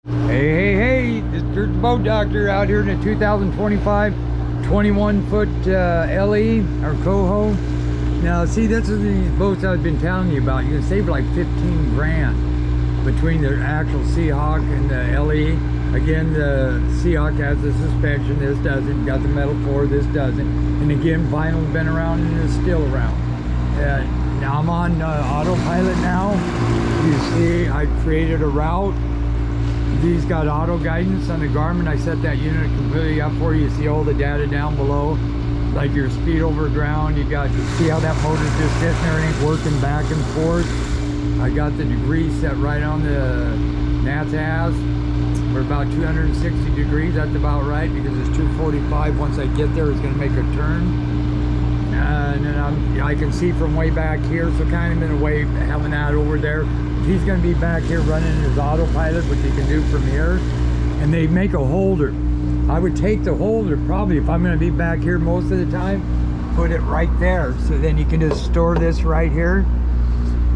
Hey, this is the Boat Doctor out here in a 2025 21-foot LE, or Coho. Now, see, this is these boats I've been telling you about. You can save like 15 grand between the actual Seahawk and the LE. Again, the Seahawk has the suspension, this doesn't. Got the metal floor, this doesn't. And again, vinyl's been around and is still around. Now I'm on autopilot now. You see, I created a route. These got auto guidance on the Garmin. I set that unit completely up for you. You see all the data down below, like your speed over ground. You see how that motor's just sitting there and ain't working back and forth. I got the degrees set right on the NATAS. We're about 260 degrees. That's about right because it's 245. Once I get there, it's going to make a turn. And then I can see from way back here, so kind of in a way having that over there. He's going to be back here running his autopilot, which he can do from here. And they make a holder. I would take the holder probably, if I'm going to be back here most of the time, put it right there. So then you can just store this right here.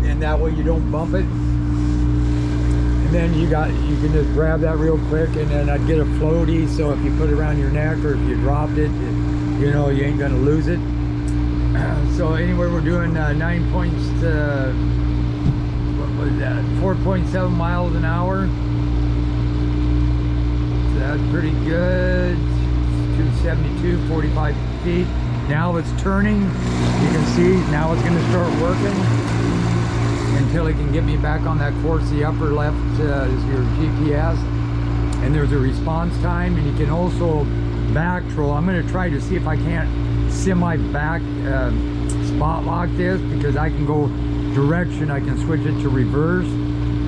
And that way you don't bump it. And then you can just grab that real quick, and then I'd get a floaty. So if you put it around your neck or if you dropped it, you know, you ain't going to lose it. So anyway, we're doing 9 points to... what was that, 4.7 miles an hour. So that's pretty good. 272, 45 feet. Now it's turning. You can see now it's going to start working until it can get me back on that course. The upper left is your GPS, and there's a response time, and you can also back troll. I'm going to try to see if I can't semi back spot lock this, because I can go direction. I can switch it to reverse,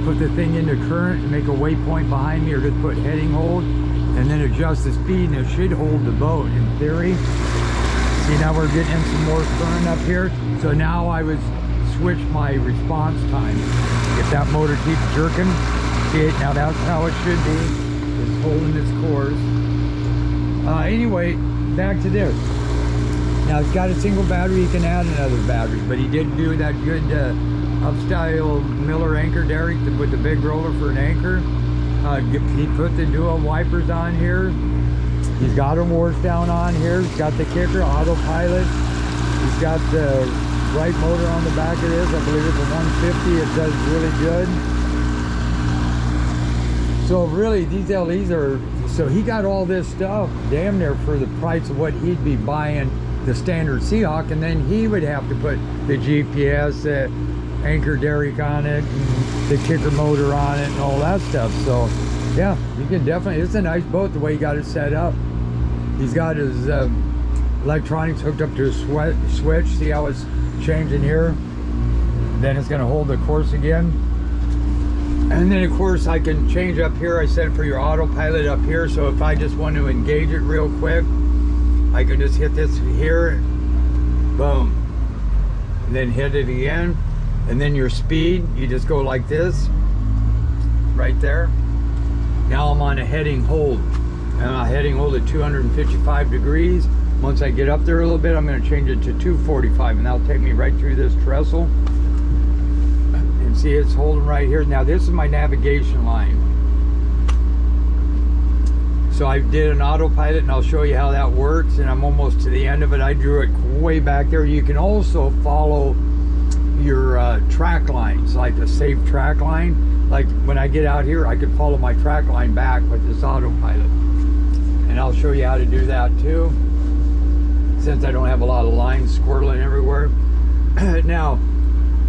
put the thing into current and make a waypoint behind me, or just put heading hold and then adjust the speed, and it should hold the boat in theory. See, now we're getting some more current up here. So now I would switch my response time. If that motor keeps jerking, see, now that's how it should be. It's holding its course. Anyway, back to this. Now it's got a single battery. You can add another battery, but he did do that good upstyle Miller anchor derrick with the big roller for an anchor. He put the dual wipers on here. He's got a wash down on here. He's got the kicker, autopilot. He's got the right motor on the back of this. I believe it's a 150. It does really good. So really, these LEs are, so he got all this stuff damn near for the price of what he'd be buying the standard Seahawk, and then he would have to put the GPS, anchor derrick on it, and the kicker motor on it, and all that stuff. So yeah, you can definitely, it's a nice boat the way he got it set up. He's got his electronics hooked up to his switch. See how it's changing here? Then it's going to hold the course again. And then of course I can change up here. I set it for your autopilot up here, so if I just want to engage it real quick, I can just hit this here, boom, and then hit it again. And then your speed, you just go like this, right there. Now I'm on a heading hold, and I'm heading hold at 255 degrees. Once I get up there a little bit, I'm going to change it to 245, and that'll take me right through this trestle. And see, it's holding right here. Now this is my navigation line. So I did an autopilot, and I'll show you how that works, and I'm almost to the end of it. I drew it way back there. You can also follow your track lines, like a safe track line. Like when I get out here, I can follow my track line back with this autopilot. And I'll show you how to do that too, since I don't have a lot of lines squirreling everywhere. Now,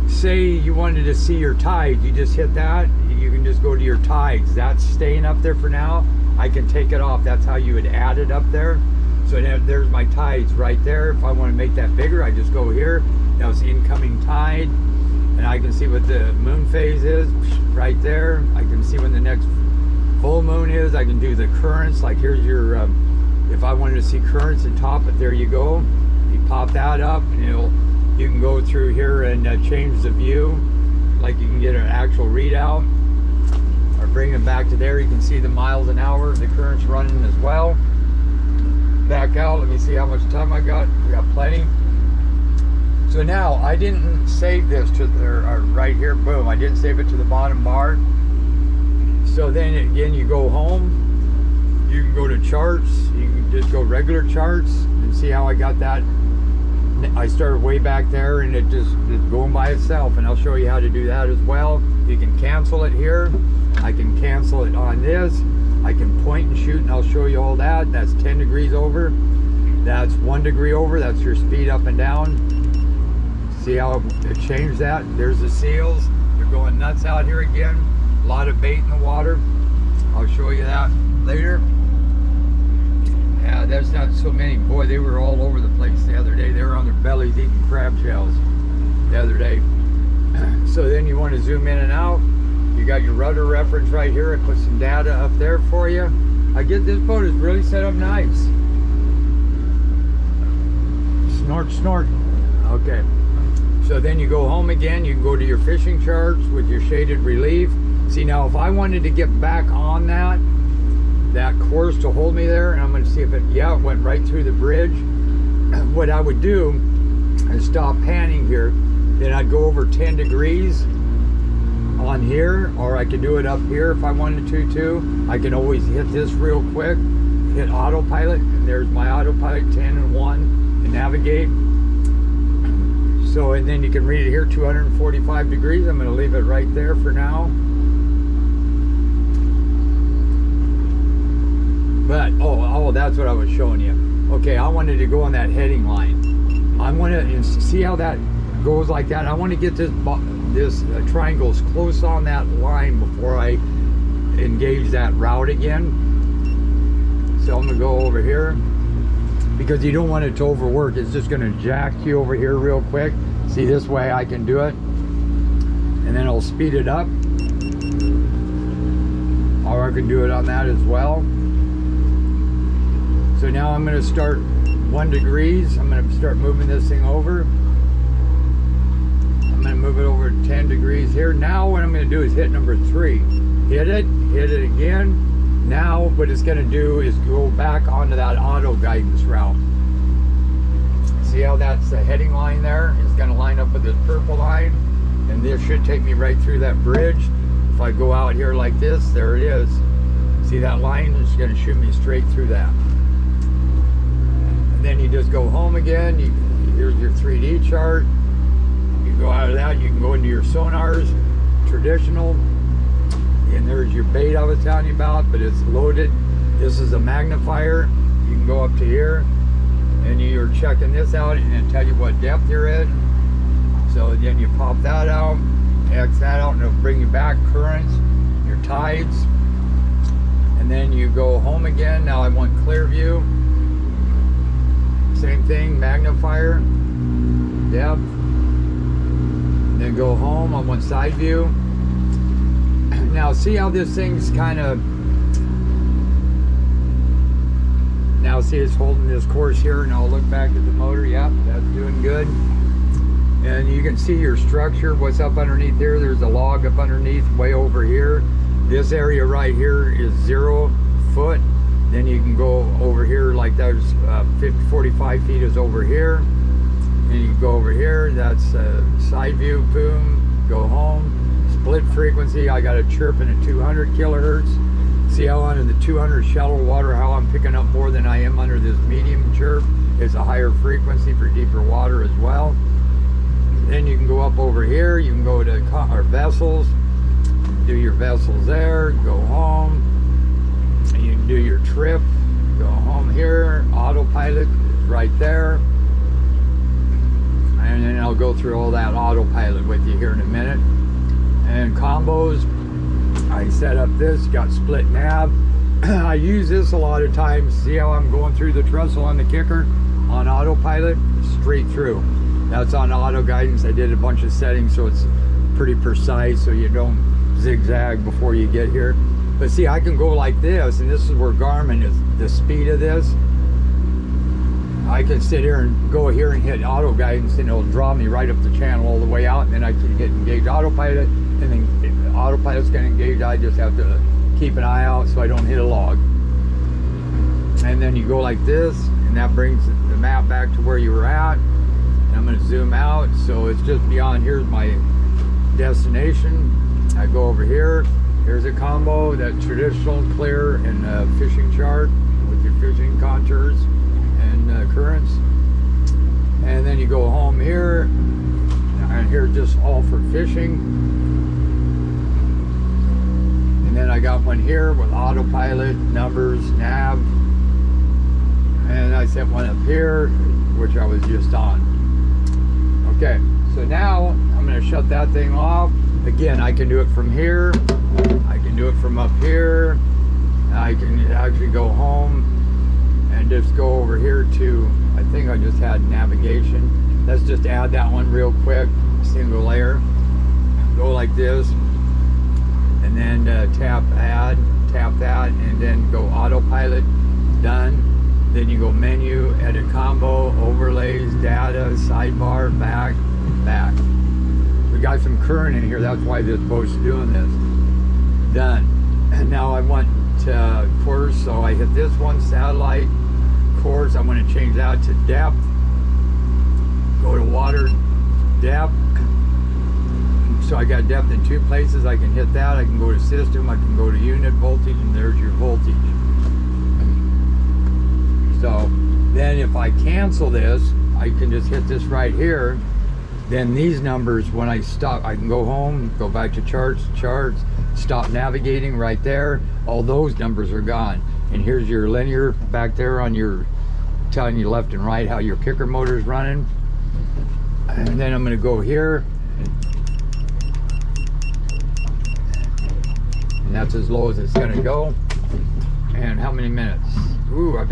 say you wanted to see your tides, you just hit that, you can just go to your tides. That's staying up there for now. I can take it off. That's how you would add it up there. So there's my tides right there. If I want to make that bigger, I just go here. Now it's incoming tide, and I can see what the moon phase is right there. I can see when the next full moon is. I can do the currents. Like here's your, if I wanted to see currents and top it, there you go. You pop that up, and you can go through here and change the view. Like you can get an actual readout. Or bring it back to there. You can see the miles an hour, the current's running as well. Back out, let me see how much time I got. We got plenty. So now I didn't save this to the right here, boom. I didn't save it to the bottom bar. So So then again, you go home, you can go to charts, you can just go regular charts and see how I got that. I started way back there and it's going by itself, and I'll show you how to do that as well. You can cancel it here. I can cancel it on this. I can point and shoot, and I'll show you all that. That's 10 degrees over. That's 1 degree over. That's your speed up and down. See how it changed that? There's the seals. They're going nuts out here again. A lot of bait in the water. I'll show you that later. Yeah, that's not so many. Boy, they were all over the place the other day. They were on their bellies eating crab shells the other day. So then you want to zoom in and out. You got your rudder reference right here. I put some data up there for you. I get this boat is really set up nice. Snort, snort. Okay. So then you go home again. You can go to your fishing charts with your shaded relief. See, now if I wanted to get back on that course to hold me there, and I'm going to see if it, yeah, it went right through the bridge. What I would do is stop panning here. Then I'd go over 10 degrees on here, or I could do it up here if I wanted to too. I can always hit this real quick, hit autopilot, and there's my autopilot 10 and 1 and navigate. So, and then you can read it here, 245 degrees. I'm going to leave it right there for now. But, oh, that's what I was showing you. Okay, I wanted to go on that heading line. I want to see how that goes like that. I want to get this triangle as close on that line before I engage that route again. So I'm going to go over here, because you don't want it to overwork. It's just going to jack you over here real quick. See, this way I can do it, and then I'll speed it up, or I can do it on that as well. So now I'm going to start 1 degrees. I'm going to start moving this thing over. I'm going to move it over 10 degrees here. Now what I'm going to do is hit number 3. Hit it again. Now what it's going to do is go back onto that auto guidance route. See how that's the heading line there? It's going to line up with this purple line, and this should take me right through that bridge. If I go out here like this, there it is. See that line? It's going to shoot me straight through that. And then you just go home again. Here's your 3D chart. You go out of that, you can go into your sonars, traditional, and there's your bait I was telling you about, but it's loaded. This is a magnifier. You can go up to here, and you're checking this out, and it'll tell you what depth you're in. So then you pop that out, X that out, and it'll bring you back currents, your tides, and then you go home again. Now I want clear view. Same thing, magnifier, depth, then go home. I want side view. Now see how this thing's kind of, now see it's holding this course here, and I'll look back at the motor. Yep, that's doing good. And you can see your structure, what's up underneath here. There's a log up underneath way over here. This area right here is 0 foot. Then you can go over here, like there's 45 feet is over here. And you can go over here, that's side view, boom, go home. Split frequency, I got a chirp in at 200 kilohertz. See how under the 200 shallow water, how I'm picking up more than I am under this medium chirp. It's a higher frequency for deeper water as well. Then you can go up over here, you can go to our vessels, do your vessels there, go home. You can do your trip, go home here, autopilot is right there. And then I'll go through all that autopilot with you here in a minute. And combos, I set up this, got split nav. I use this a lot of times. See how I'm going through the trestle on the kicker on autopilot? Straight through. That's on auto guidance. I did a bunch of settings so it's pretty precise, so you don't zigzag before you get here. But see, I can go like this, and this is where Garmin is, the speed of this. I can sit here and go here and hit auto guidance, and it'll draw me right up the channel all the way out, and then I can hit engage autopilot, and then autopilot's gonna engage. I just have to keep an eye out so I don't hit a log. And then you go like this, and that brings the map back to where you were at. And I'm gonna zoom out, so it's just beyond. Here's my destination. I go over here, Here's a combo, that traditional clear and fishing chart with your fishing contours and currents. And then you go home here, and here just all for fishing. And then I got one here with autopilot, numbers, nav. And I set one up here, which I was just on. Okay, so now I'm going to shut that thing off. Again, I can do it from here. I can do it from up here. I can actually go home and just go over here to, I think I just had navigation. Let's just add that one real quick, single layer. Go like this, and then tap add, tap that, and then go autopilot, done. Then you go menu, edit combo, overlays, data, sidebar, back, back. We got some current in here, that's why this boat's doing this. Done. And now I want course, so I hit this one, satellite, course. I want to change that to depth. Go to water, depth. So I got depth in 2 places. I can hit that. I can go to system. I can go to unit voltage, and there's your voltage. So then if I cancel this, I can just hit this right here. Then these numbers, when I stop, I can go home, go back to charts, stop navigating right there. All those numbers are gone. And here's your linear back there on your, telling you left and right how your kicker motor is running. And then I'm going to go here. And that's as low as it's going to go. And how many minutes? Ooh, I better